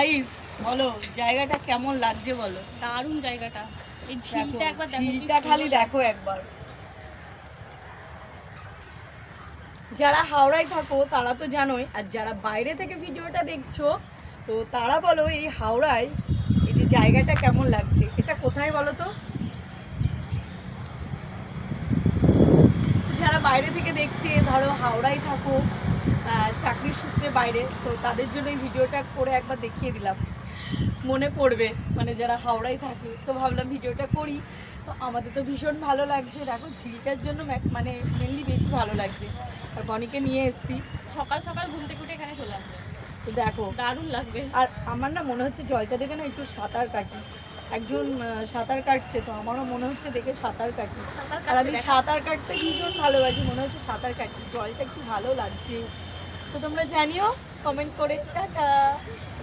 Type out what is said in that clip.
Guys বলো জায়গাটা কেমন লাগছে বলো। দারুণ জায়গাটা। এই ঝিলটা একবার দেখো, ঝিলটা খালি দেখো একবার। যারা হাওড়ায় থাকো তারা তো জানোই, আর যারা বাইরে থেকে ভিডিওটা দেখছো তো তারা বলো এই হাওড়ায় এই যে জায়গাটা কেমন লাগছে। এটা কোথায় বলো তো? যারা বাইরে থেকে দেখছে, ধরো হাওড়ায় থাকো, চাকরির সূত্রে বাইরে, তো তাদের জন্য এই ভিডিওটা করে একবার দেখিয়ে দিলাম, মনে পড়বে মানে যারা হাওড়ায় থাকে। তো ভাবলাম ভিডিওটা করি। তো আমাদের তো ভীষণ ভালো লাগছে, দেখো ঝিলটার জন্য মানে মেনলি বেশি ভালো লাগছে। আর বনিকে নিয়ে এসেছি, সকাল সকাল ঘুম থেকে উঠে এখানে চলে আসবে, তো দেখো দারুণ লাগবে। আর আমার না মনে হচ্ছে জলটা দেখে না একটু সাঁতার কাটি। একজন সাঁতার কাটছে, তো আমারও মনে হচ্ছে দেখে সাঁতার কাটি। আর আমি সাঁতার কাটতে ভীষণ ভালোবাসি, মনে হচ্ছে সাঁতার কাটি, জলটা একটু ভালো লাগছে। তো তোমরা জানিও কমেন্ট করে। টাটা।